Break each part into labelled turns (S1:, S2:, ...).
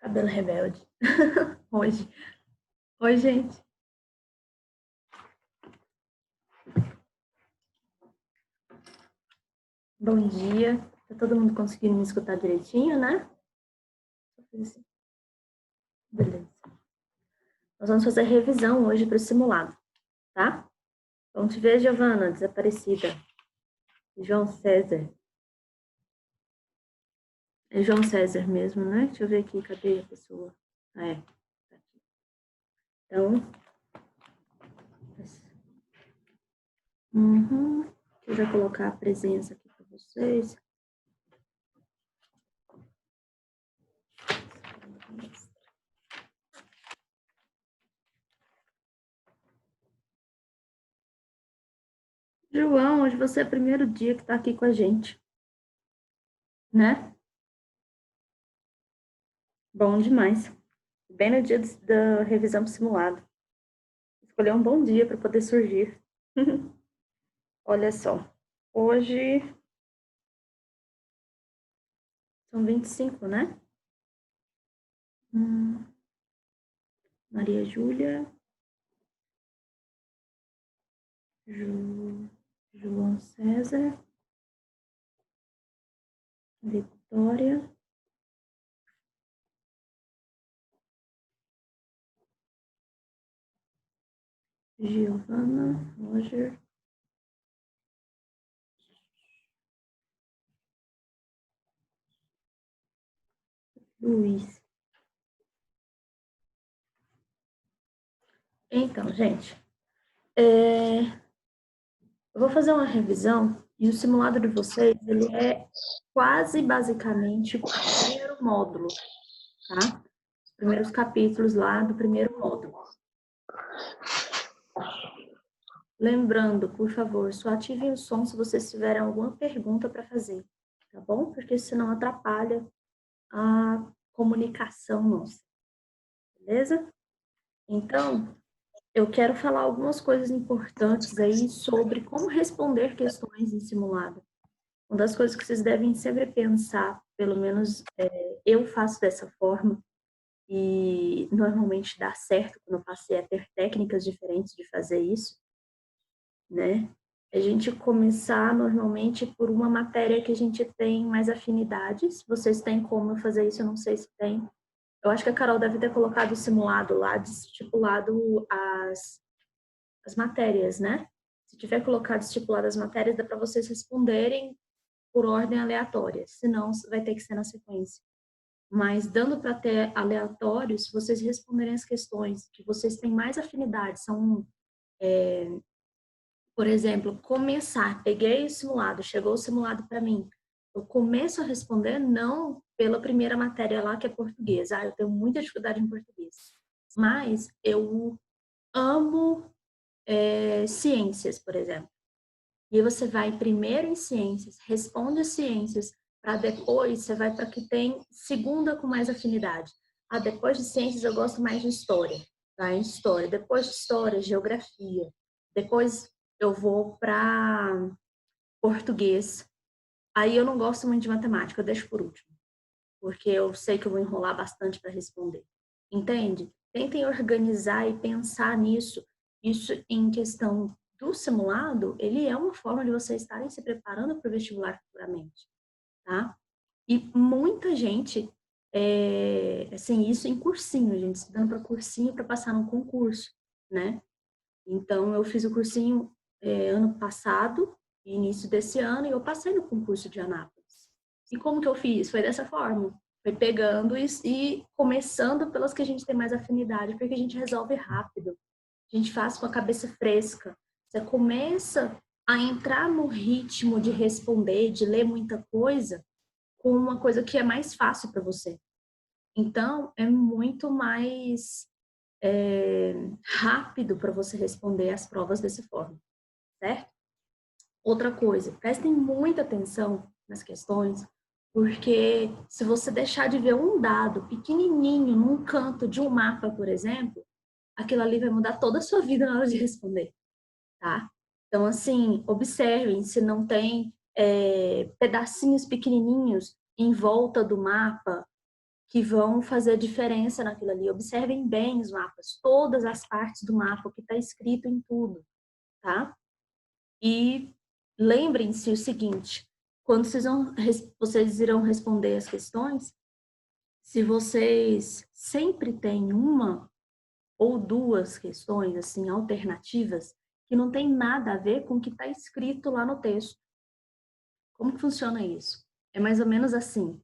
S1: Cabelo rebelde. Hoje. Oi, gente. Bom dia. Tá todo mundo conseguindo me escutar direitinho, né? Beleza. Nós vamos fazer revisão hoje para o simulado, tá? Vamos te ver, Giovana, desaparecida. João César. É João César mesmo, né? Deixa eu ver aqui, cadê a pessoa? Ah, é. Tá aqui. Então. Deixa eu já colocar a presença aqui para vocês. João, hoje você é o primeiro dia que está aqui com a gente, né? Bom demais. Bem no dia da revisão do simulado. Escolher um bom dia para poder surgir. Olha só, hoje são 25, né? Maria Júlia, João César, Vitória, Giovana, Roger, Luiz. Então, gente, eu vou fazer uma revisão e o simulado de vocês, ele é quase basicamente o primeiro módulo, tá? Os primeiros capítulos lá do primeiro módulo. Lembrando, por favor, só ativem o som se vocês tiverem alguma pergunta para fazer, tá bom? Porque senão atrapalha a comunicação nossa, beleza? Então, eu quero falar algumas coisas importantes aí sobre como responder questões em simulado. Uma das coisas que vocês devem sempre pensar, pelo menos eu faço dessa forma, e normalmente dá certo quando eu passei a ter técnicas diferentes de fazer isso, né? A gente começar normalmente por uma matéria que a gente tem mais afinidades. Vocês têm como fazer isso? Eu não sei se tem. Eu acho que a Carol deve ter colocado o simulado lá, estipulado as matérias, né? Se tiver colocado estipulado as matérias, dá para vocês responderem por ordem aleatória. Senão, vai ter que ser na sequência. Mas dando para ter aleatórios, se vocês responderem as questões que vocês têm mais afinidade, são por exemplo, começar, peguei o simulado, chegou o simulado para mim, eu começo a responder não pela primeira matéria lá, que é português. Eu tenho muita dificuldade em português. Mas eu amo ciências, por exemplo. E você vai primeiro em ciências, responde as ciências, para depois você vai para que tem segunda com mais afinidade. Depois de ciências eu gosto mais de história. Tá? Em história. Depois de história, geografia. Depois eu vou para português. Aí eu não gosto muito de matemática, eu deixo por último, porque eu sei que eu vou enrolar bastante para responder. Entende? Tentem organizar e pensar nisso. Isso em questão do simulado, ele é uma forma de vocês estarem se preparando para o vestibular futuramente, tá? E muita gente, assim, isso em cursinho, gente, estudando para cursinho para passar num concurso, né? Então, eu fiz o cursinho ano passado, início desse ano, e eu passei no concurso de Anápolis. E como que eu fiz? Foi dessa forma. Foi pegando e começando pelas que a gente tem mais afinidade, porque a gente resolve rápido. A gente faz com a cabeça fresca. Você começa a entrar no ritmo de responder, de ler muita coisa, com uma coisa que é mais fácil para você. Então, é muito mais rápido para você responder as provas dessa forma, certo? Outra coisa, prestem muita atenção nas questões, Porque se você deixar de ver um dado pequenininho num canto de um mapa, por exemplo, aquilo ali vai mudar toda a sua vida na hora de responder, tá? Então, assim, observem se não tem pedacinhos pequenininhos em volta do mapa que vão fazer diferença naquilo ali. Observem bem os mapas, todas as partes do mapa, o que está escrito em tudo, tá? E lembrem-se o seguinte, quando vocês irão responder as questões, se vocês sempre têm uma ou duas questões, assim, alternativas, que não tem nada a ver com o que está escrito lá no texto. Como que funciona isso? É mais ou menos assim.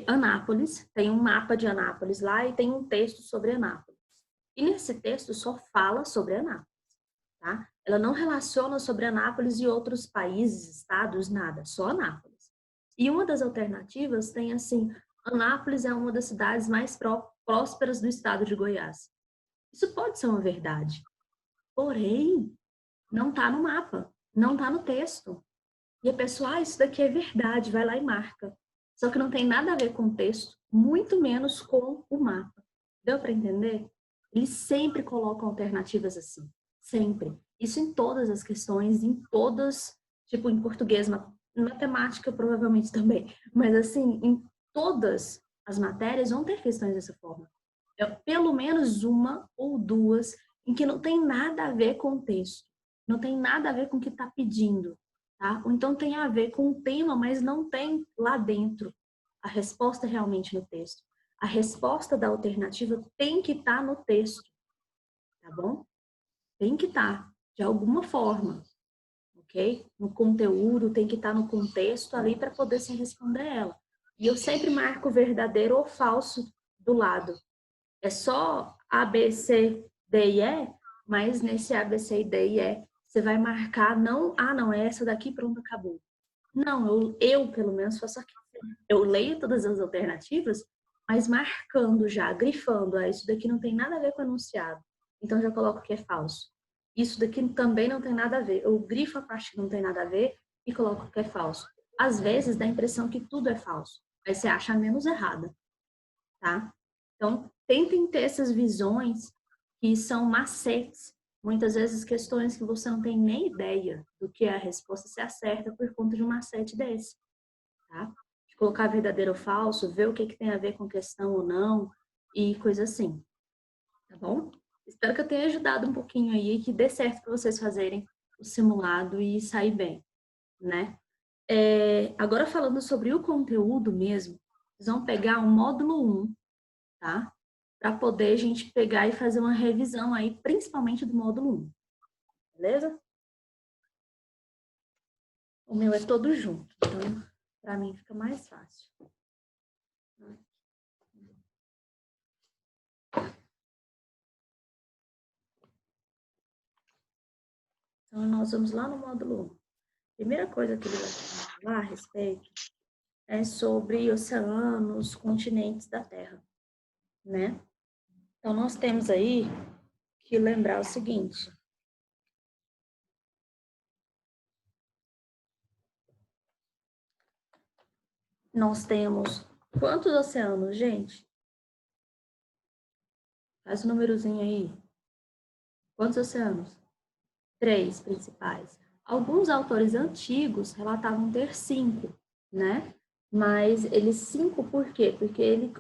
S1: Anápolis, tem um mapa de Anápolis lá e tem um texto sobre Anápolis. E nesse texto só fala sobre Anápolis, tá? Ela não relaciona sobre Anápolis e outros países, estados, nada, só Anápolis. E uma das alternativas tem assim, Anápolis é uma das cidades mais prósperas do estado de Goiás. Isso pode ser uma verdade, porém, não está no mapa, não está no texto. E a pessoa, isso daqui é verdade, vai lá e marca. Só que não tem nada a ver com o texto, muito menos com o mapa. Deu para entender? Eles sempre colocam alternativas assim, sempre. Isso em todas as questões, em todas, tipo em português, matemática provavelmente também, mas assim, em todas as matérias vão ter questões dessa forma. Pelo menos uma ou duas em que não tem nada a ver com o texto, não tem nada a ver com o que está pedindo, tá? Ou então tem a ver com o tema, mas não tem lá dentro a resposta realmente no texto. A resposta da alternativa tem que estar no texto, tá bom? Tem que estar, de alguma forma, ok? No conteúdo, tem que estar no contexto ali para poder se responder ela. E eu sempre marco verdadeiro ou falso do lado. É só A, B, C, D e E, mas nesse A, B, C, D e E, você vai marcar não, não, é essa daqui, pronto, acabou. Não, eu pelo menos faço aqui. Eu leio todas as alternativas, mas marcando já, grifando, isso daqui não tem nada a ver com o enunciado. Então já coloco que é falso. Isso daqui também não tem nada a ver. Eu grifo a parte que não tem nada a ver e coloco que é falso. Às vezes dá a impressão que tudo é falso. Aí você acha a menos errada, tá? Então, tentem ter essas visões que são macetes. Muitas vezes questões que você não tem nem ideia do que é a resposta, se acerta por conta de um macete desse, tá? De colocar verdadeiro ou falso, ver o que tem a ver com questão ou não, e coisa assim, tá bom? Espero que eu tenha ajudado um pouquinho aí, que dê certo para vocês fazerem o simulado e sair bem, né? Agora falando sobre o conteúdo mesmo, vocês vão pegar o módulo 1, tá? Para poder a gente pegar e fazer uma revisão aí, principalmente do módulo 1, beleza? O meu é todo junto, então para mim fica mais fácil. Então nós vamos lá no módulo 1. Primeira coisa que ele vai falar a respeito é sobre oceanos, continentes da Terra, né? Então nós temos aí que lembrar o seguinte: nós temos quantos oceanos, gente? Faz o númerozinho aí. Quantos oceanos? 3 principais. Alguns autores antigos relatavam ter 5, né? Mas eles 5 por quê? Porque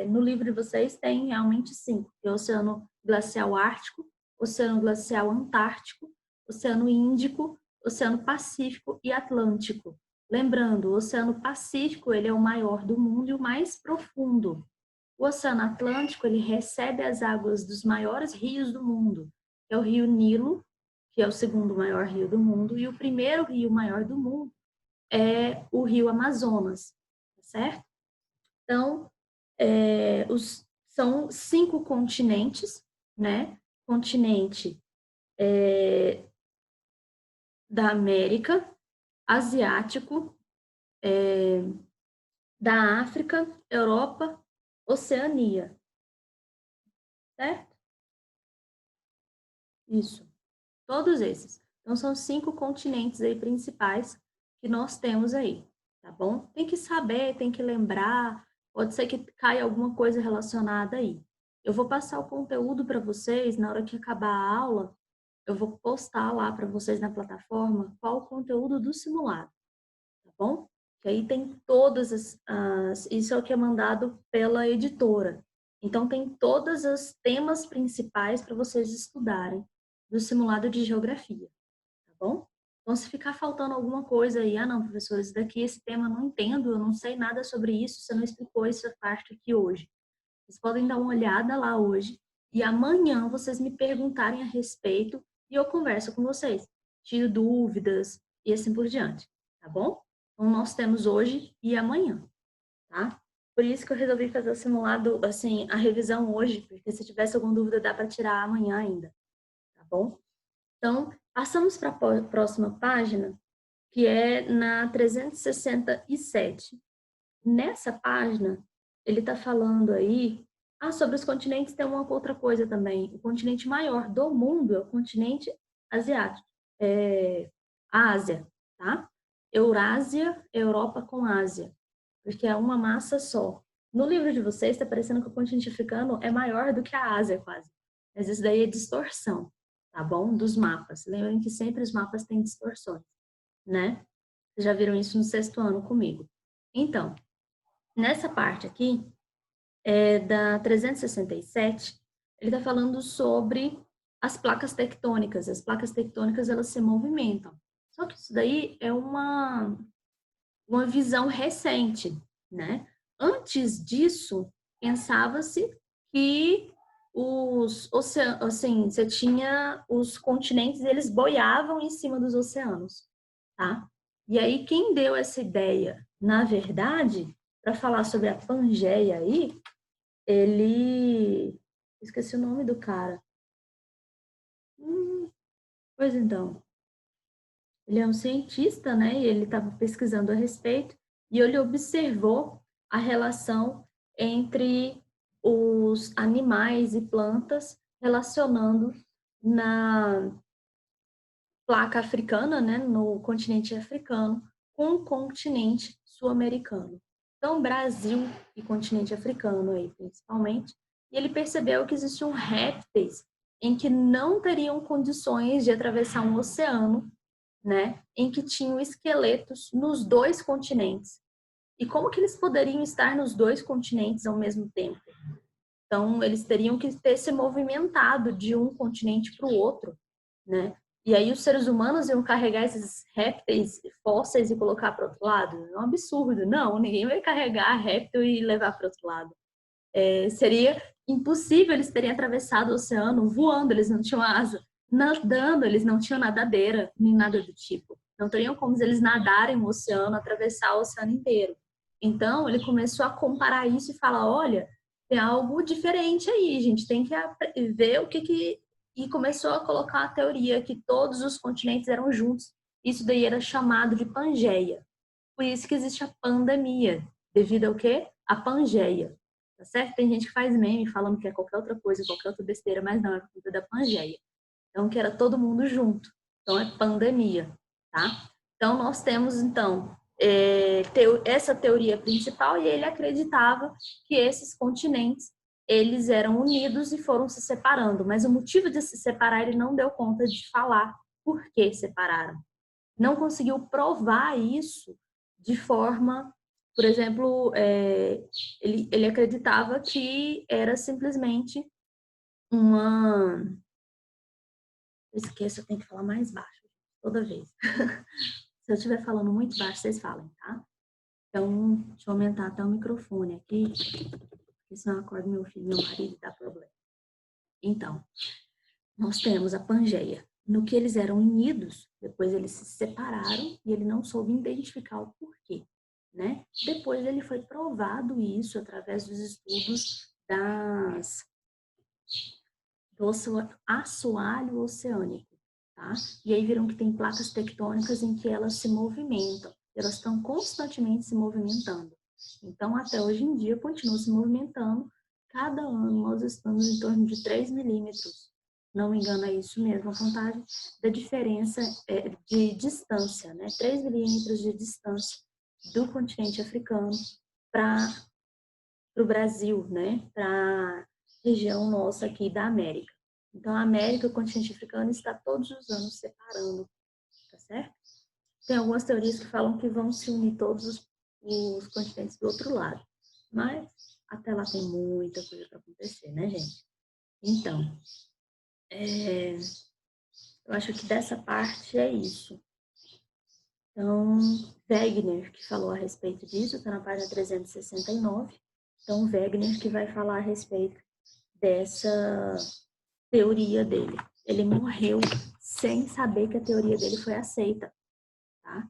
S1: no livro de vocês tem realmente 5. Tem o Oceano Glacial Ártico, Oceano Glacial Antártico, Oceano Índico, Oceano Pacífico e Atlântico. Lembrando, o Oceano Pacífico ele é o maior do mundo e o mais profundo. O Oceano Atlântico ele recebe as águas dos maiores rios do mundo, que é o Rio Nilo, que é o segundo maior rio do mundo, e o primeiro rio maior do mundo é o Rio Amazonas, certo? Então, são 5 continentes, né? Continente da América, Asiático, da África, Europa, Oceania, certo? Isso. Todos esses. Então, são 5 continentes aí principais que nós temos aí, tá bom? Tem que saber, tem que lembrar, pode ser que caia alguma coisa relacionada aí. Eu vou passar o conteúdo para vocês na hora que acabar a aula, eu vou postar lá para vocês na plataforma qual o conteúdo do simulado, tá bom? Que aí tem todas isso é o que é mandado pela editora. Então tem todos os temas principais para vocês estudarem do simulado de geografia, tá bom? Então se ficar faltando alguma coisa aí, ah não, professor, isso daqui, esse tema eu não entendo, eu não sei nada sobre isso, você não explicou essa parte aqui hoje. Vocês podem dar uma olhada lá hoje e amanhã vocês me perguntarem a respeito e eu converso com vocês, tiro dúvidas e assim por diante, tá bom? Então, nós temos hoje e amanhã, tá? Por isso que eu resolvi fazer o simulado, assim, a revisão hoje, porque se tivesse alguma dúvida dá para tirar amanhã ainda, tá bom? Então, passamos para a próxima página, que é na 367. Nessa página, ele está falando aí, sobre os continentes tem uma outra coisa também. O continente maior do mundo é o continente asiático, a Ásia, tá? Eurásia, Europa com Ásia, porque é uma massa só. No livro de vocês está parecendo que o continente africano é maior do que a Ásia quase, mas isso daí é distorção, tá bom? Dos mapas. Lembrem que sempre os mapas têm distorções, né? Vocês já viram isso no 6º ano comigo. Então, nessa parte aqui, da 367, ele está falando sobre as placas tectônicas. As placas tectônicas, elas se movimentam. Só que isso daí é uma visão recente, né? Antes disso, pensava-se que os oceanos, assim, você tinha os continentes, eles boiavam em cima dos oceanos, tá? E aí, quem deu essa ideia, na verdade, para falar sobre a Pangeia aí, ele... Esqueci o nome do cara. Pois então, ele é um cientista, né? E ele estava pesquisando a respeito e ele observou a relação entre os animais e plantas relacionando na placa africana, né? No continente africano, com o continente sul-americano. Então, Brasil e continente africano aí, principalmente. E ele percebeu que existiam répteis em que não teriam condições de atravessar um oceano, né, em que tinham esqueletos nos 2 continentes. E como que eles poderiam estar nos 2 continentes ao mesmo tempo? Então, eles teriam que ter se movimentado de um continente para o outro, né? E aí os seres humanos iam carregar esses répteis fósseis e colocar para o outro lado? É um absurdo. Não, ninguém vai carregar réptil e levar para o outro lado. Seria impossível eles terem atravessado o oceano voando, eles não tinham asa. Nadando, eles não tinham nadadeira, nem nada do tipo. Não teriam como eles nadarem o oceano, atravessar o oceano inteiro. Então, ele começou a comparar isso e falar, olha, tem algo diferente aí, a gente tem que ver o que... E começou a colocar a teoria que todos os continentes eram juntos. Isso daí era chamado de Pangeia. Por isso que existe a pandemia, devido ao quê? A Pangeia. Tá certo? Tem gente que faz meme falando que é qualquer outra coisa, qualquer outra besteira, mas não, é por conta da Pangeia. Então, que era todo mundo junto. Então, é pandemia, tá? Então, nós temos, então, essa teoria principal e ele acreditava que esses continentes, eles eram unidos e foram se separando. Mas o motivo de se separar, ele não deu conta de falar por que separaram. Não conseguiu provar isso de forma... Por exemplo, ele acreditava que era simplesmente uma... Eu esqueço, eu tenho que falar mais baixo, toda vez. Se eu estiver falando muito baixo, vocês falem, tá? Então, deixa eu aumentar até o microfone aqui, porque senão eu acordo meu filho, meu marido, dá problema. Então, nós temos a Pangeia. No que eles eram unidos, depois eles se separaram e ele não soube identificar o porquê, né? Depois ele foi provado isso através dos estudos do assoalho oceânico, tá? E aí viram que tem placas tectônicas em que elas se movimentam, elas estão constantemente se movimentando. Então, até hoje em dia, continuam se movimentando. Cada ano nós estamos em torno de 3 milímetros. Não me engano, é isso mesmo, a contagem da diferença de distância, né? 3 milímetros de distância do continente africano para o Brasil, né? Para a região nossa aqui da América. Então, a América e o continente africano está todos os anos separando, tá certo? Tem algumas teorias que falam que vão se unir todos os continentes do outro lado. Mas até lá tem muita coisa para acontecer, né, gente? Então, eu acho que dessa parte é isso. Então, Wegener, que falou a respeito disso, está na página 369. Então, Wegener que vai falar a respeito dessa teoria dele. Ele morreu sem saber que a teoria dele foi aceita, tá?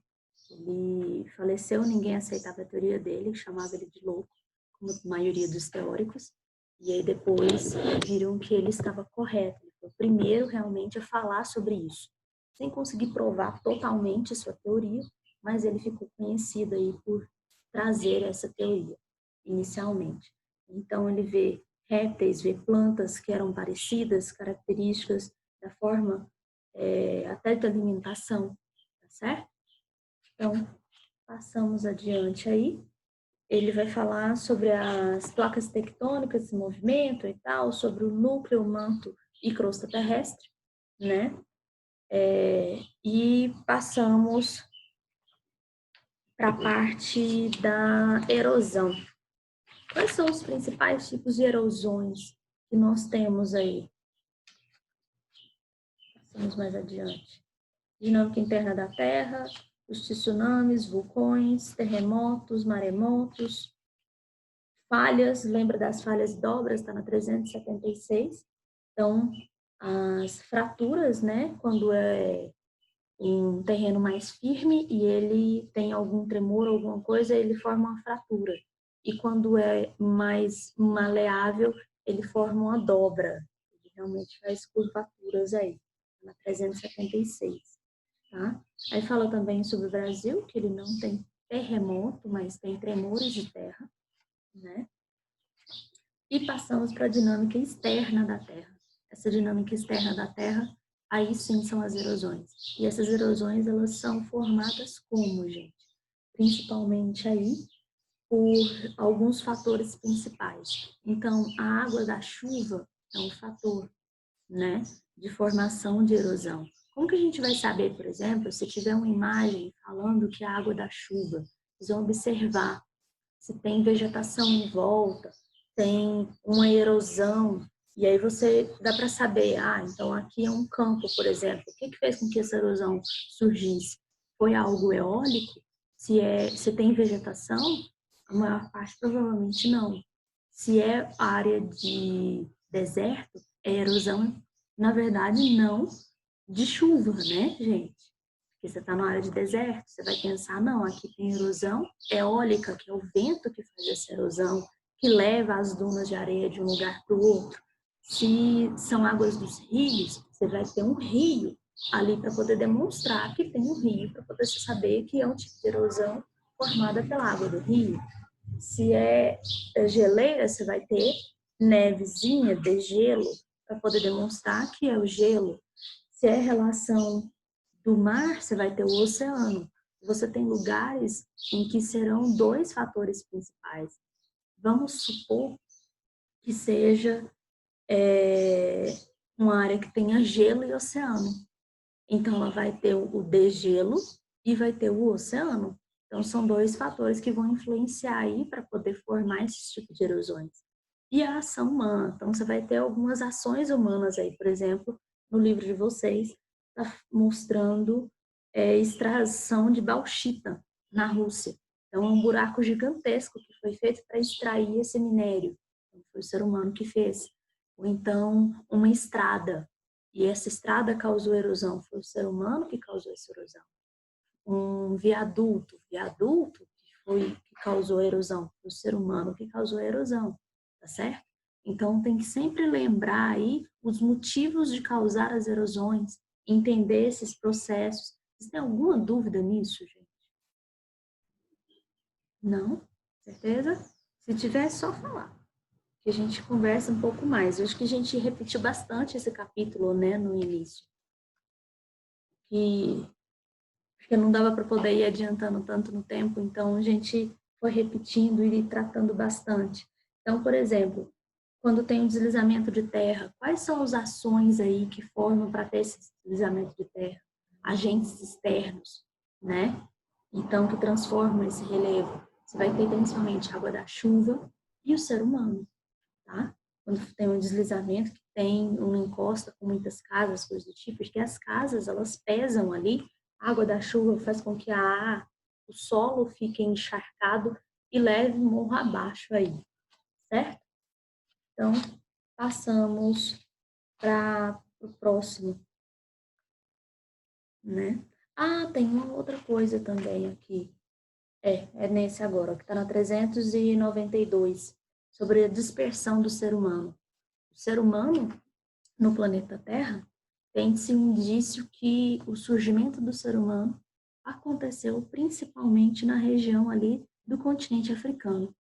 S1: Ele faleceu, ninguém aceitava a teoria dele, chamava ele de louco, como a maioria dos teóricos. E aí depois viram que ele estava correto. Ele foi o primeiro realmente a falar sobre isso, sem conseguir provar totalmente a sua teoria, mas ele ficou conhecido aí por trazer essa teoria, inicialmente. Então ele vê répteis, vê plantas que eram parecidas, características da forma até de alimentação, tá certo? Então, passamos adiante aí. Ele vai falar sobre as placas tectônicas, esse movimento e tal, sobre o núcleo, manto e crosta terrestre, né? E passamos para a parte da erosão. Quais são os principais tipos de erosões que nós temos aí? Passamos mais adiante. Dinâmica interna da Terra, os tsunamis, vulcões, terremotos, maremotos, falhas, lembra das falhas e dobras, está na 376. Então, as fraturas, né, quando é um terreno mais firme e ele tem algum tremor, alguma coisa, ele forma uma fratura. E quando é mais maleável, ele forma uma dobra. Ele realmente faz curvaturas aí, na 376. Tá? Aí fala também sobre o Brasil, que ele não tem terremoto, mas tem tremores de terra, né? E passamos para a dinâmica externa da Terra. Essa dinâmica externa da Terra, aí sim são as erosões. E essas erosões, elas são formadas como, gente? Principalmente aí por alguns fatores principais. Então, a água da chuva é um fator, né, de formação de erosão. Como que a gente vai saber, por exemplo, se tiver uma imagem falando que a água da chuva, vocês vão observar se tem vegetação em volta, tem uma erosão, e aí você dá para saber, então aqui é um campo, por exemplo, o que fez com que essa erosão surgisse? Foi algo eólico? Se tem vegetação, a maior parte provavelmente não. Se é área de deserto, é erosão, na verdade, não de chuva, né, gente? Porque você está na área de deserto, você vai pensar, não, aqui tem erosão eólica, que é o vento que faz essa erosão, que leva as dunas de areia de um lugar para o outro. Se são águas dos rios, você vai ter um rio ali para poder demonstrar que tem um rio, para poder saber que é um tipo de erosão formada pela água do rio. Se é geleira, você vai ter nevezinha, degelo, para poder demonstrar que é o gelo. Se é relação do mar, você vai ter o oceano. Você tem lugares em que serão dois fatores principais. Vamos supor que seja uma área que tenha gelo e oceano. Então, ela vai ter o degelo e vai ter o oceano. Então, são dois fatores que vão influenciar aí para poder formar esse tipo de erosões. E a ação humana. Então, você vai ter algumas ações humanas aí, por exemplo, no livro de vocês, está mostrando extração de bauxita na Rússia. Então, é um buraco gigantesco que foi feito para extrair esse minério. Então, foi o ser humano que fez. Ou então, uma estrada. E essa estrada causou erosão. Foi o ser humano que causou essa erosão. Um viaduto que causou erosão. Foi o ser humano que causou a erosão. Tá certo? Então, tem que sempre lembrar aí os motivos de causar as erosões, entender esses processos. Vocês têm alguma dúvida nisso, gente? Não? Certeza? Se tiver, é só falar. Que a gente conversa um pouco mais. Eu acho que a gente repetiu bastante esse capítulo, né, no início. Que porque não dava para poder ir adiantando tanto no tempo, então a gente foi repetindo e tratando bastante. Então, por exemplo, quando tem um deslizamento de terra, quais são as ações aí que formam para ter esse deslizamento de terra? Agentes externos, né? Então, que transformam esse relevo. Você vai ter principalmente a água da chuva e o ser humano, tá? Quando tem um deslizamento, que tem uma encosta com muitas casas, coisas do tipo, porque as casas, elas pesam ali, a água da chuva faz com que o solo fique encharcado e leve morro abaixo aí, certo? Então, passamos para o próximo, né? Ah, tem uma outra coisa também aqui. É nesse agora, que está na 392, sobre a dispersão do ser humano. O ser humano, no planeta Terra, tem-se um indício que o surgimento do ser humano aconteceu principalmente na região ali do continente africano,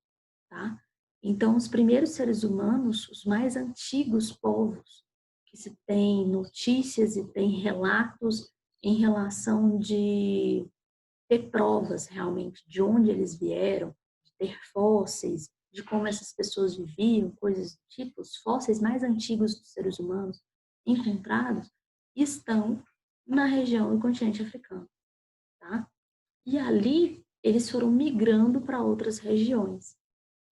S1: tá? Então, os primeiros seres humanos, os mais antigos povos, que se tem notícias e tem relatos em relação de ter provas realmente de onde eles vieram, de ter fósseis, de como essas pessoas viviam, coisas do tipo, os fósseis mais antigos dos seres humanos encontrados estão na região do continente africano, tá? E ali eles foram migrando para outras regiões.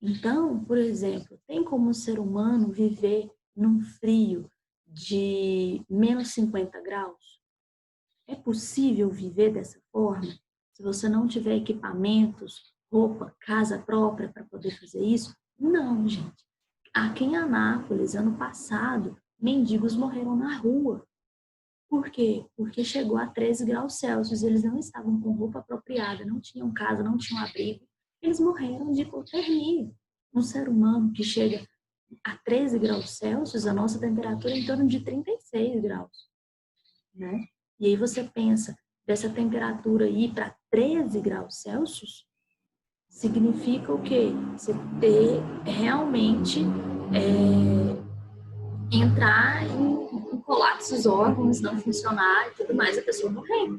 S1: Então, por exemplo, tem como o ser humano viver num frio de menos 50 graus? É possível viver dessa forma? Se você não tiver equipamentos, roupa, casa própria para poder fazer isso? Não, gente. Aqui em Anápolis, ano passado, mendigos morreram na rua. Por quê? Porque chegou a 13 graus Celsius, eles não estavam com roupa apropriada, não tinham casa, não tinham abrigo, eles morreram de hipotermia. Um ser humano que chega a 13 graus Celsius, a nossa temperatura é em torno de 36 graus, né? E aí você pensa, dessa temperatura ir para 13 graus Celsius, significa o quê? Você ter realmente entrar em colapsos, órgãos não funcionar e tudo mais, a pessoa morrer,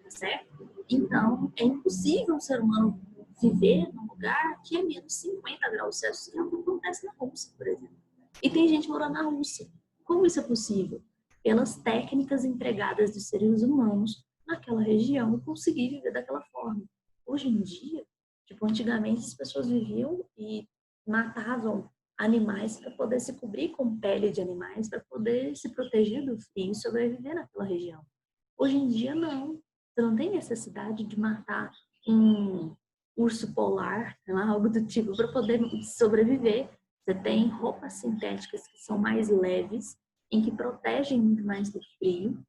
S1: tá certo? Então, é impossível um ser humano viver num lugar que é menos 50 graus Celsius, que é o que acontece na Rússia, por exemplo. E tem gente morando na Rússia. Como isso é possível? Pelas técnicas empregadas dos seres humanos naquela região e conseguir viver daquela forma. Hoje em dia, tipo, antigamente as pessoas viviam e matavam animais para poder se cobrir com pele de animais, para poder se proteger do frio e sobreviver naquela região. Hoje em dia, não. Você não tem necessidade de matar um urso polar, sei lá, algo do tipo, para poder sobreviver. Você tem roupas sintéticas que são mais leves, em que protegem muito mais do frio,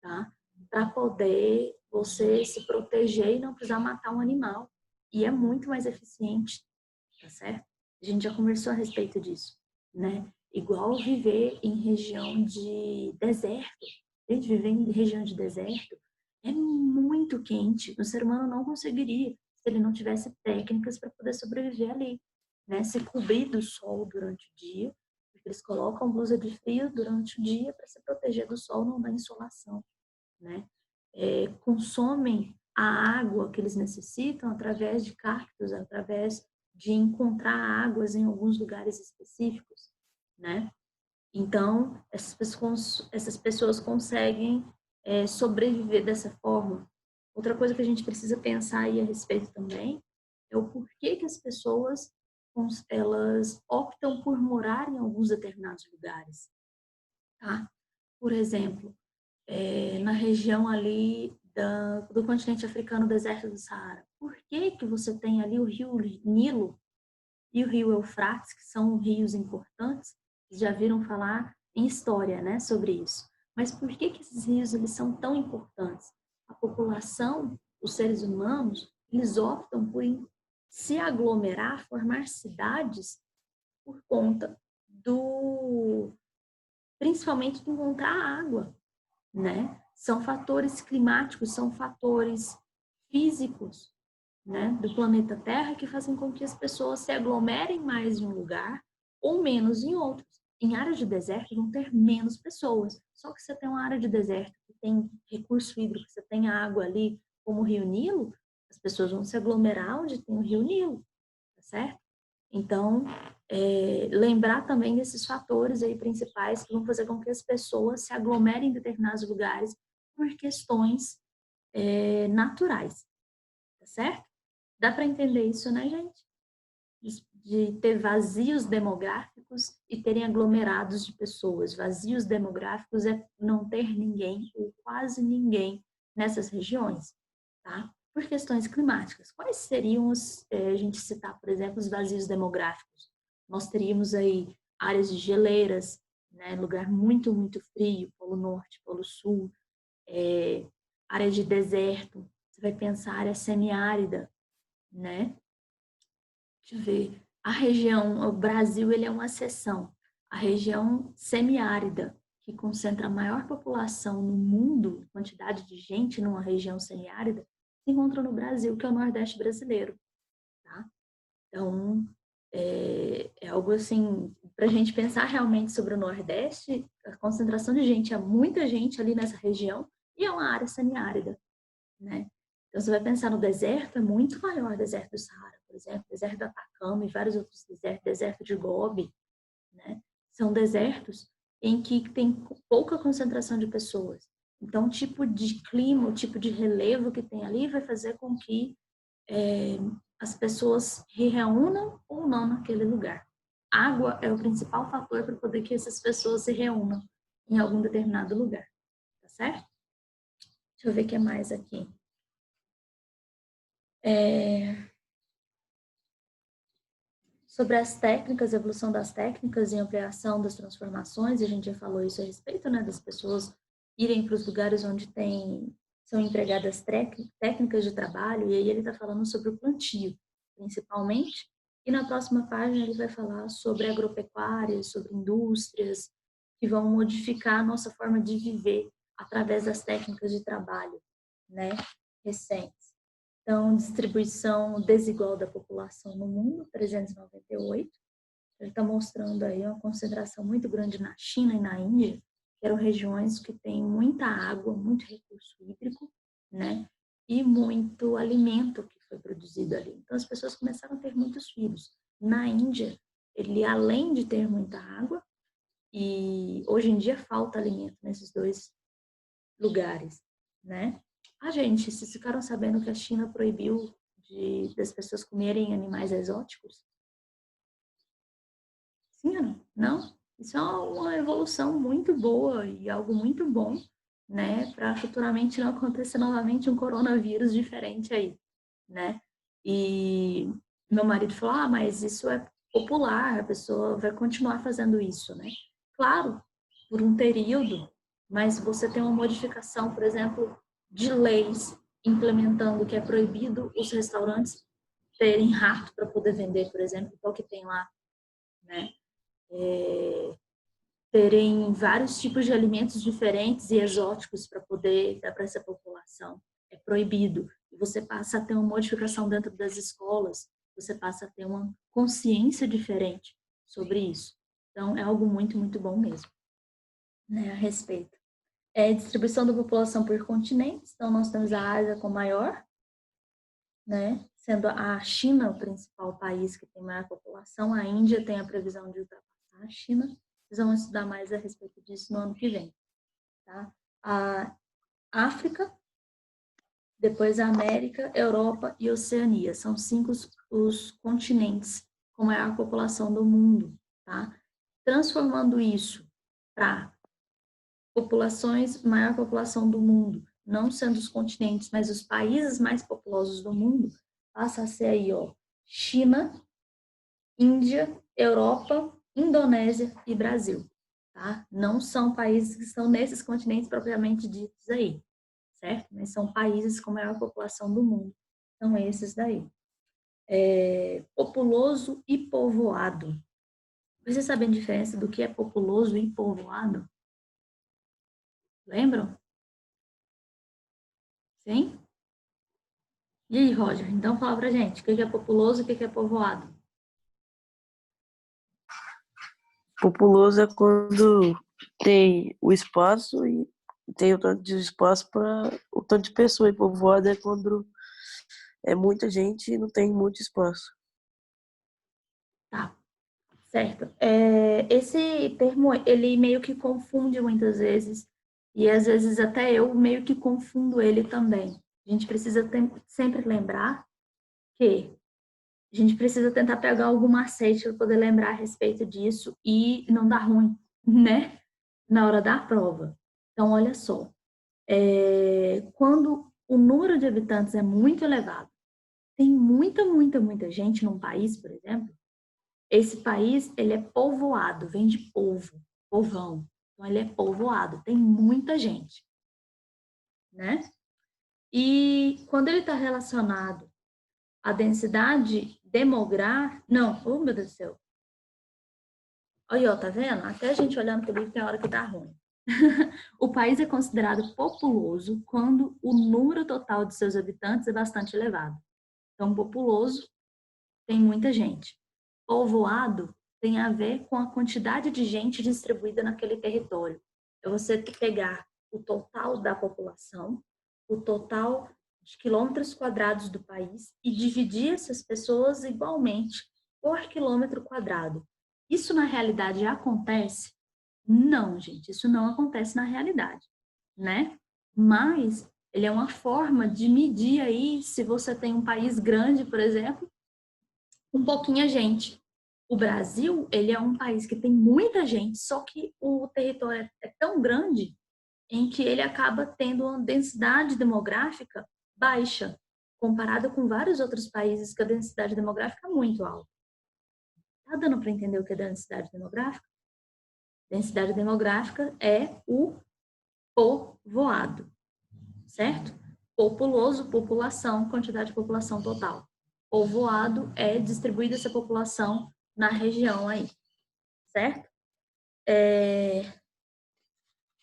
S1: tá? Para poder você se proteger e não precisar matar um animal. E é muito mais eficiente, tá certo? A gente já conversou a respeito disso, né? Igual viver em região de deserto. Gente, viver em região de deserto é muito quente. O ser humano não conseguiria se ele não tivesse técnicas para poder sobreviver ali, né? Se cobrir do sol durante o dia, porque eles colocam blusa de frio durante o dia para se proteger do sol, não da insolação, né? Consomem a água que eles necessitam através de cactos, através de encontrar águas em alguns lugares específicos, né? Então, essas pessoas conseguem sobreviver dessa forma. Outra coisa que a gente precisa pensar aí a respeito também é o porquê que as pessoas elas optam por morar em alguns determinados lugares, tá? Por exemplo, na região ali do continente africano, deserto do Saara. Por que que você tem ali o rio Nilo e o rio Eufrates, que são rios importantes? Vocês já viram falar em história, né, sobre isso. Mas por que que esses rios eles são tão importantes? A população, os seres humanos, eles optam por se aglomerar, formar cidades por conta principalmente de encontrar água, né? São fatores climáticos, são fatores físicos, né, do planeta Terra que fazem com que as pessoas se aglomerem mais em um lugar ou menos em outros. Em áreas de deserto vão ter menos pessoas. Só que você tem uma área de deserto que tem recurso hídrico, você tem água ali como o Rio Nilo, as pessoas vão se aglomerar onde tem o Rio Nilo, tá certo? Então, lembrar também desses fatores aí principais que vão fazer com que as pessoas se aglomerem em determinados lugares por questões naturais, tá certo? Dá para entender isso, né, gente? De ter vazios demográficos e terem aglomerados de pessoas. Vazios demográficos é não ter ninguém ou quase ninguém nessas regiões, tá? Por questões climáticas. Quais seriam a gente citar, por exemplo, os vazios demográficos? Nós teríamos aí áreas de geleiras, né, lugar muito, muito frio, Polo Norte, Polo Sul, área de deserto, você vai pensar área semiárida, né? Deixa eu ver. A região, o Brasil, ele é uma exceção. A região semiárida, que concentra a maior população no mundo, quantidade de gente numa região semiárida, se encontra no Brasil, que é o Nordeste brasileiro, tá? Então, é algo assim, para a gente pensar realmente sobre o Nordeste, a concentração de gente, há muita gente ali nessa região, e é uma área semiárida, né? Então, você vai pensar no deserto, é muito maior o deserto do Saara, por exemplo, deserto do Atacama e vários outros desertos, deserto de Gobi, né? São desertos em que tem pouca concentração de pessoas. Então, o tipo de clima, o tipo de relevo que tem ali vai fazer com que as pessoas se reúnam ou não naquele lugar. Água é o principal fator para poder que essas pessoas se reúnam em algum determinado lugar, tá certo? Deixa eu ver o que mais aqui. Sobre as técnicas, a evolução das técnicas e ampliação das transformações, a gente já falou isso a respeito, né, das pessoas irem para os lugares onde são empregadas técnicas de trabalho, e aí ele está falando sobre o plantio, principalmente, e na próxima página ele vai falar sobre agropecuária, sobre indústrias, que vão modificar a nossa forma de viver através das técnicas de trabalho, né, recentes. Então, distribuição desigual da população no mundo, 398. Ele está mostrando aí uma concentração muito grande na China e na Índia, que eram regiões que têm muita água, muito recurso hídrico, né? E muito alimento que foi produzido ali. Então, as pessoas começaram a ter muitos filhos. Na Índia, ele, além de ter muita água, e hoje em dia falta alimento nesses dois lugares, né? Gente, vocês ficaram sabendo que a China proibiu das pessoas comerem animais exóticos? Sim ou não? Não? Isso é uma evolução muito boa e algo muito bom, né? Para futuramente não acontecer novamente um coronavírus diferente aí, né? E meu marido falou, mas isso é popular, a pessoa vai continuar fazendo isso, né? Claro, por um período, mas você tem uma modificação, por exemplo, de leis implementando que é proibido os restaurantes terem rato para poder vender, por exemplo, que é o que tem lá, né? Terem vários tipos de alimentos diferentes e exóticos para poder dar para essa população. É proibido. E você passa a ter uma modificação dentro das escolas, você passa a ter uma consciência diferente sobre isso. Então, é algo muito, muito bom mesmo, né, a respeito. Distribuição da população por continentes. Então, nós temos a Ásia com maior, né, sendo a China o principal país que tem maior população. A Índia tem a previsão de ultrapassar a China. Vocês vão estudar mais a respeito disso no ano que vem. Tá? A África, depois a América, Europa e Oceania. São 5 os continentes com maior população do mundo. Tá? Transformando isso para maior população do mundo, não sendo os continentes, mas os países mais populosos do mundo, passa a ser aí, China, Índia, Europa, Indonésia e Brasil, tá? Não são países que estão nesses continentes propriamente ditos aí, certo? Mas são países com maior população do mundo. São esses daí. Populoso e povoado. Vocês sabem a diferença do que é populoso e povoado? Lembram? Sim? E aí, Roger? Então fala pra gente, o que é populoso e o que é povoado?
S2: Populoso é quando tem o espaço e tem o tanto de espaço para o tanto de pessoa. E povoado é quando é muita gente e não tem muito espaço.
S1: Tá, certo. Esse termo, ele meio que confunde muitas vezes, e às vezes até eu meio que confundo ele também. A gente precisa sempre lembrar que a gente precisa tentar pegar algum macete para poder lembrar a respeito disso e não dar ruim, né? Na hora da prova. Então, olha só, quando o número de habitantes é muito elevado, tem muita gente num país, por exemplo, esse país, ele é povoado, vem de povo, povão. Então, ele é povoado, tem muita gente, né? E quando ele está relacionado à densidade demográfica... Não, oh meu Deus do céu. Olha, ó, tá vendo? Até a gente olhando para o livro tem hora que dá ruim. O país é considerado populoso quando o número total de seus habitantes é bastante elevado. Então, populoso tem muita gente. Povoado tem a ver com a quantidade de gente distribuída naquele território. É você pegar o total da população, o total de quilômetros quadrados do país e dividir essas pessoas igualmente por quilômetro quadrado. Isso na realidade acontece? Não, gente, isso não acontece na realidade, né? Mas ele é uma forma de medir aí se você tem um país grande, por exemplo, com pouquinha gente. O Brasil, ele é um país que tem muita gente, só que o território é tão grande em que ele acaba tendo uma densidade demográfica baixa, comparada com vários outros países que a densidade demográfica é muito alta. Tá dando para entender o que é densidade demográfica? Densidade demográfica é o povoado, certo? Populoso, população, quantidade de população total. Povoado é distribuída essa população na região aí, certo? Deixa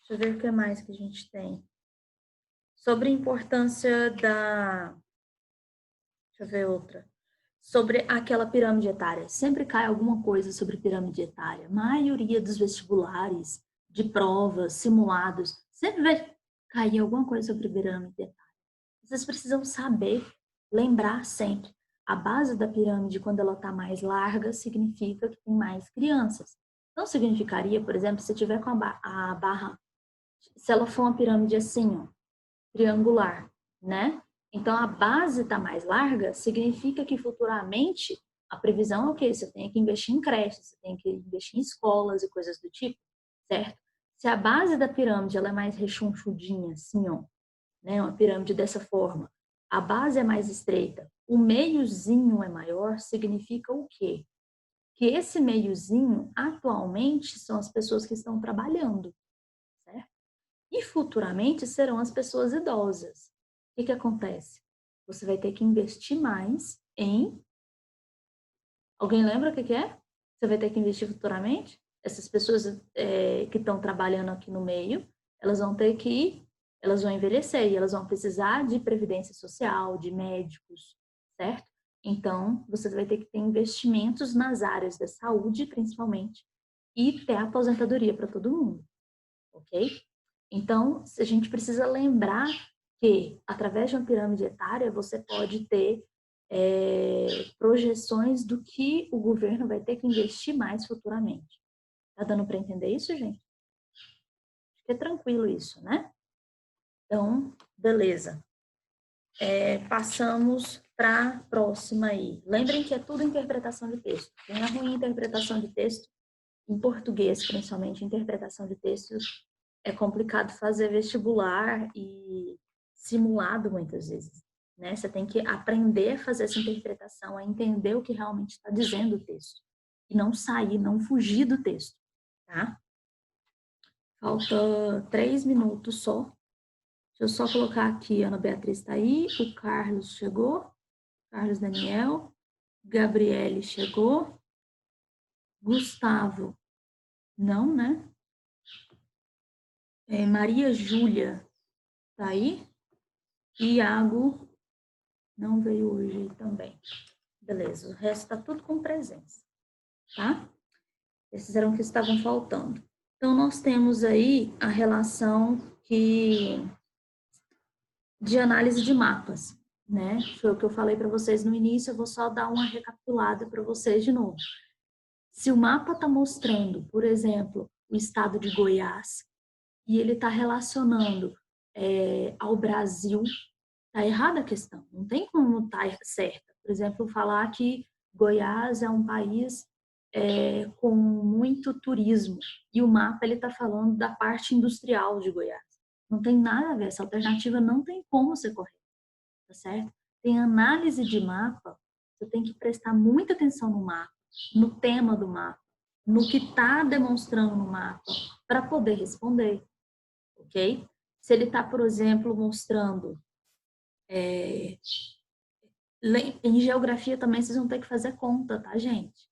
S1: eu ver o que mais que a gente tem. Sobre a importância da... Deixa eu ver outra. Sobre aquela pirâmide etária. Sempre cai alguma coisa sobre pirâmide etária. A maioria dos vestibulares, de provas, simulados, sempre vai cair alguma coisa sobre pirâmide etária. Vocês precisam saber, lembrar sempre. A base da pirâmide, quando ela está mais larga, significa que tem mais crianças. Então, significaria, por exemplo, se tiver com a barra, se ela for uma pirâmide assim, ó, triangular, né? Então, a base está mais larga, significa que futuramente a previsão é o quê? Você tem que investir em creches, você tem que investir em escolas e coisas do tipo, certo? Se a base da pirâmide ela é mais rechonchudinha, assim, ó, né? Uma pirâmide dessa forma, a base é mais estreita, o meiozinho é maior, significa o quê? Que esse meiozinho, atualmente, são as pessoas que estão trabalhando, certo? E futuramente serão as pessoas idosas. O que acontece? Você vai ter que investir mais em... Alguém lembra o que é? Você vai ter que investir futuramente? Essas pessoas que estão trabalhando aqui no meio, elas vão ter que... Elas vão envelhecer e elas vão precisar de previdência social, de médicos, certo? Então, você vai ter que ter investimentos nas áreas da saúde, principalmente, e ter aposentadoria para todo mundo, ok? Então, a gente precisa lembrar que, através de uma pirâmide etária, você pode ter projeções do que o governo vai ter que investir mais futuramente. Tá dando para entender isso, gente? Acho que é tranquilo isso, né? Então, beleza. Passamos para a próxima aí. Lembrem que é tudo interpretação de texto. Quem é ruim em interpretação de texto, em português, principalmente, interpretação de texto, é complicado fazer vestibular e simulado muitas vezes, né? Você tem que aprender a fazer essa interpretação, a entender o que realmente está dizendo o texto e não sair, não fugir do texto, tá? Falta 3 minutos só. Deixa eu só colocar aqui, a Ana Beatriz está aí, o Carlos chegou, Carlos Daniel, Gabriele chegou, Gustavo, não, né? Maria Júlia tá aí, Iago não veio hoje também. Beleza, o resto está tudo com presença, tá? Esses eram que estavam faltando. Então, nós temos aí a relação de análise de mapas, né? Foi o que eu falei para vocês no início, eu vou só dar uma recapitulada para vocês de novo. Se o mapa está mostrando, por exemplo, o estado de Goiás, e ele está relacionando ao Brasil, está errada a questão, não tem como estar certa. Por exemplo, falar que Goiás é um país com muito turismo, e o mapa ele está falando da parte industrial de Goiás. Não tem nada a ver, essa alternativa não tem como ser correta, tá certo? Tem análise de mapa, você tem que prestar muita atenção no mapa, no tema do mapa, no que está demonstrando no mapa, para poder responder, ok? Se ele está, por exemplo, mostrando... Em geografia também vocês vão ter que fazer conta, tá, gente?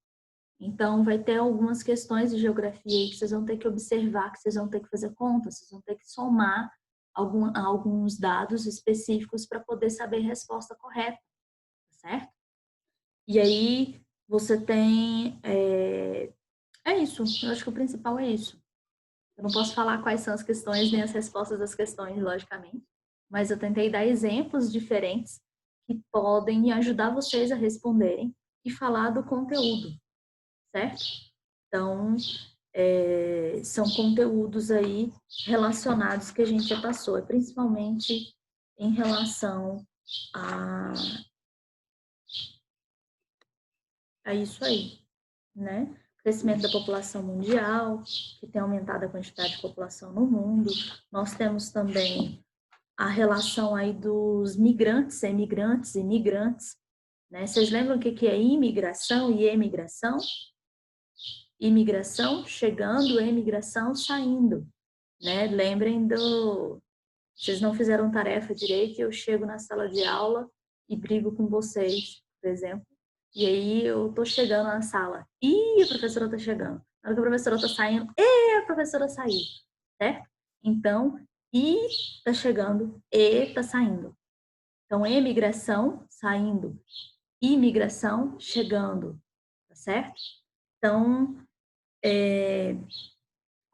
S1: Então, vai ter algumas questões de geografia aí que vocês vão ter que observar, que vocês vão ter que fazer conta, vocês vão ter que somar alguns dados específicos para poder saber a resposta correta, certo? E aí, você tem... É isso, eu acho que o principal é isso. Eu não posso falar quais são as questões nem as respostas das questões, logicamente, mas eu tentei dar exemplos diferentes que podem ajudar vocês a responderem e falar do conteúdo, certo? Então, são conteúdos aí relacionados que a gente já passou, principalmente em relação a isso aí, né? Crescimento da população mundial, que tem aumentado a quantidade de população no mundo. Nós temos também a relação aí dos migrantes, emigrantes e migrantes, né? Vocês lembram o que é imigração e emigração? Imigração chegando, emigração saindo, né? Lembrem do... Vocês não fizeram tarefa direito e eu chego na sala de aula e brigo com vocês, por exemplo. E aí eu tô chegando na sala. Ih, a professora tá chegando. Na hora que a professora tá saindo, a professora saiu, certo? Então, e tá chegando, e tá saindo. Então, emigração, saindo. Imigração, chegando, tá certo? Então,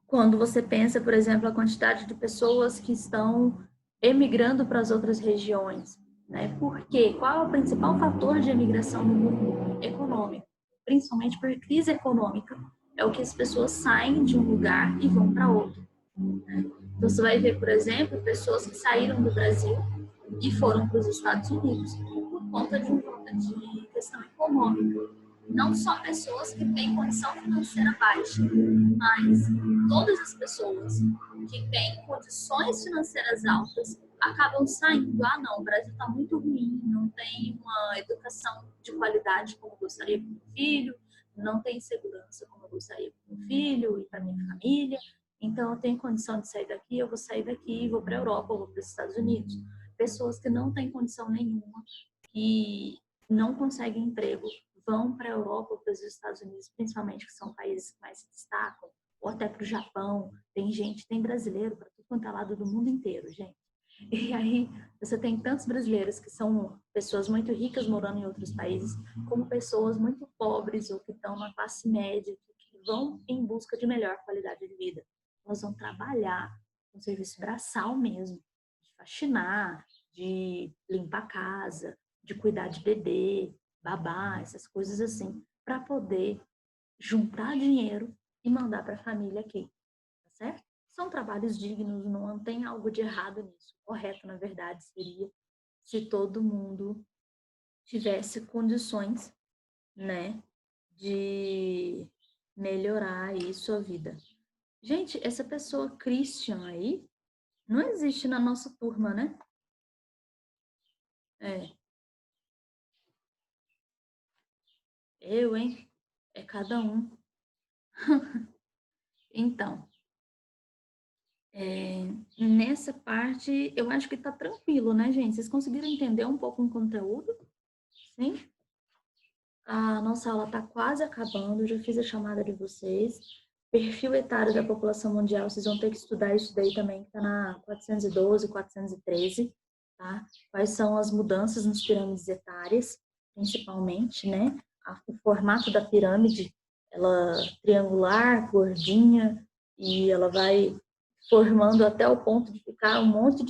S1: quando você pensa, por exemplo, a quantidade de pessoas que estão emigrando para as outras regiões, né? Por quê? Qual é o principal fator de emigração no mundo? Econômico. Principalmente por crise econômica. É o que as pessoas saem de um lugar e vão para outro. Né? Então, você vai ver, por exemplo, pessoas que saíram do Brasil e foram para os Estados Unidos por conta de questão econômica. Não só pessoas que têm condição financeira baixa, mas todas as pessoas que têm condições financeiras altas acabam saindo. Ah, não, o Brasil está muito ruim, não tem uma educação de qualidade como eu gostaria para o meu filho, não tem segurança como eu gostaria para o meu filho e para minha família. Então, eu tenho condição de sair daqui, eu vou sair daqui, vou para a Europa, vou para os Estados Unidos. Pessoas que não têm condição nenhuma, que não conseguem emprego, vão para a Europa ou para os Estados Unidos, principalmente, que são países que mais se destacam, ou até para o Japão. Tem brasileiro para tudo quanto é lado do mundo inteiro, gente. E aí, você tem tantos brasileiros que são pessoas muito ricas morando em outros países, como pessoas muito pobres ou que estão na classe média, que vão em busca de melhor qualidade de vida. Elas vão trabalhar com serviço braçal mesmo, de faxinar, de limpar a casa, de cuidar de bebê, babá, essas coisas assim, para poder juntar dinheiro e mandar para a família aqui, tá certo? São trabalhos dignos, não tem algo de errado nisso. Correto, na verdade, seria se todo mundo tivesse condições, né, de melhorar aí sua vida. Gente, essa pessoa Christian aí não existe na nossa turma, né? Eu, hein? É cada um. Então, nessa parte, eu acho que tá tranquilo, né, gente? Vocês conseguiram entender um pouco o conteúdo? Sim? A nossa aula tá quase acabando, já fiz a chamada de vocês. Perfil etário da população mundial, vocês vão ter que estudar isso daí também, que tá na 412, 413, tá? Quais são as mudanças nas pirâmides etárias, principalmente, né? O formato da pirâmide, ela triangular, gordinha, e ela vai formando até o ponto de ficar um monte